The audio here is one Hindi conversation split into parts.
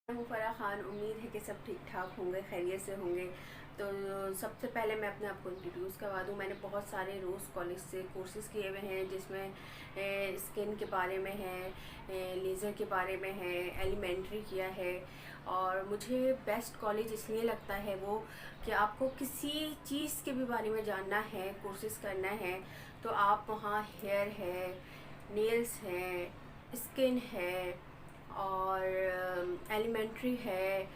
हूँ फ़राह ख़ान। उम्मीद है कि सब ठीक ठाक होंगे, खैरियत से होंगे। तो सबसे पहले मैं अपने आप को इंट्रोड्यूस करवा दूँ। मैंने बहुत सारे रोज़ कॉलेज से कोर्सेज़ किए हुए हैं, जिसमें स्किन के बारे में है, लेज़र के बारे में है, एलिमेंट्री किया है। और मुझे बेस्ट कॉलेज इसलिए लगता है वो कि आपको किसी चीज़ के भी बारे में जानना है, कोर्सेज़ करना है, तो आप वहाँ हेयर है, नेल्स हैं, स्किन है और एलिमेंट्री है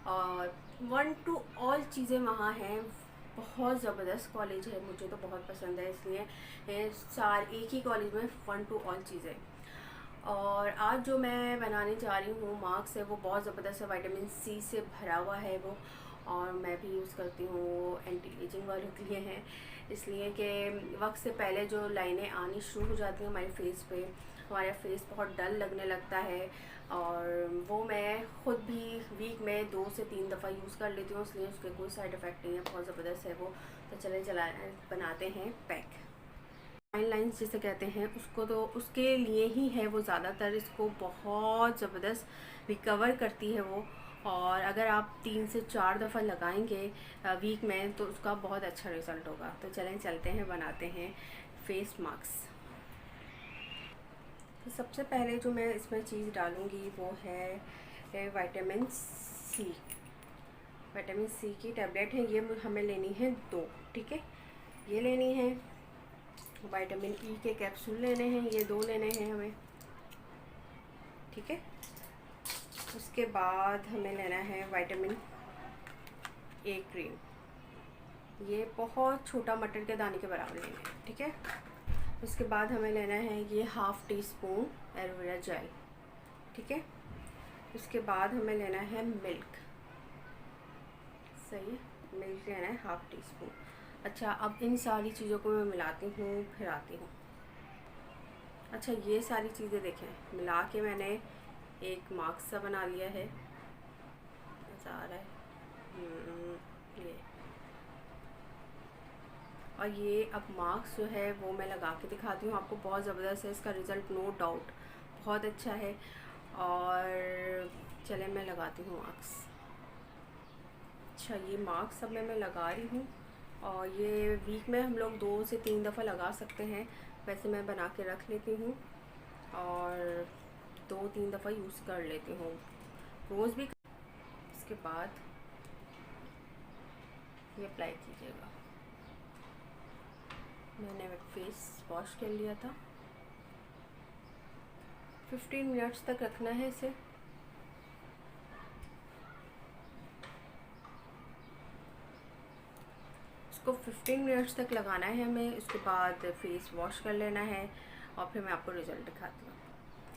और वन टू ऑल चीज़ें वहाँ हैं। बहुत ज़बरदस्त कॉलेज है, मुझे तो बहुत पसंद है। इसलिए एक ही कॉलेज में वन टू ऑल चीज़ें। और आज जो मैं बनाने जा रही हूँ मास्क है, वो बहुत ज़बरदस्त है, विटामिन सी से भरा हुआ है वो। और मैं भी यूज़ करती हूँ, वो एंटी एजिंग वालों के लिए हैं, इसलिए कि वक्त से पहले जो लाइनें आनी शुरू हो जाती हैं हमारे फेस पे, हमारा फेस बहुत डल लगने लगता है। और वो मैं ख़ुद भी वीक में 2 से 3 दफ़ा यूज़ कर लेती हूँ, इसलिए उसके कोई साइड इफ़ेक्ट नहीं है, बहुत ज़बरदस्त है वो। तो चले बनाते हैं पैक। फाइन लाइन्स जिसे कहते हैं उसको, तो उसके लिए ही है वो, ज़्यादातर इसको बहुत ज़बरदस्त रिकवर करती है वो। और अगर आप 3 से 4 दफ़ा लगाएंगे वीक में, तो उसका बहुत अच्छा रिज़ल्ट होगा। तो चलें चलते हैं, बनाते हैं फेस मास्क। तो सबसे पहले जो मैं इसमें चीज़ डालूँगी वो है विटामिन सी। विटामिन सी की टैबलेट है ये, हमें लेनी है 2, ठीक है। ये लेनी है। विटामिन ई के कैप्सूल लेने हैं, ये 2 लेने हैं हमें, ठीक है। उसके बाद हमें लेना है विटामिन ए क्रीम, ये बहुत छोटा मटर के दाने के बराबर लेना है, ठीक है। उसके बाद हमें लेना है ये half tea spoon aloe vera gel, ठीक है। उसके बाद हमें लेना है मिल्क, सही, मिल्क लेना है हाफ़ टी स्पून। अच्छा, अब इन सारी चीज़ों को मैं मिलाती हूँ, फिर आती हूँ। अच्छा, ये सारी चीज़ें देखें, मिला के मैंने एक मास्क सा बना लिया है, ऐसा आ रहा है ये। और ये अब मास्क जो है वो मैं लगा के दिखाती हूँ आपको, बहुत ज़बरदस्त है इसका रिज़ल्ट, नो डाउट बहुत अच्छा है। और चले मैं लगाती हूँ मास्क। अच्छा, ये मास्क अब मैं लगा रही हूँ, और ये वीक में हम लोग 2 से 3 दफ़ा लगा सकते हैं। वैसे मैं बना के रख लेती हूँ और 2-3 दफ़ा यूज़ कर लेती हूँ रोज़ भी। इसके बाद ये अप्लाई कीजिएगा। मैंने फेस वॉश कर लिया था। 15 मिनट्स तक रखना है इसे। इसको 15 मिनट्स तक लगाना है हमें। उसके बाद फेस वॉश कर लेना है और फिर मैं आपको रिज़ल्ट दिखाती हूँ।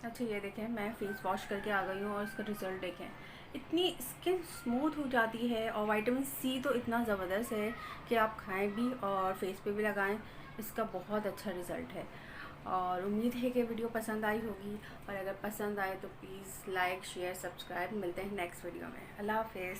अच्छा, ये देखें, मैं फेस वॉश करके आ गई हूँ और इसका रिज़ल्ट देखें, इतनी स्किन स्मूथ हो जाती है। और विटामिन सी तो इतना ज़बरदस्त है कि आप खाएं भी और फेस पे भी लगाएं, इसका बहुत अच्छा रिज़ल्ट है। और उम्मीद है कि वीडियो पसंद आई होगी, और अगर पसंद आए तो प्लीज़ लाइक शेयर सब्सक्राइब। मिलते हैं नेक्स्ट वीडियो में। अल्लाह हाफ़िज़।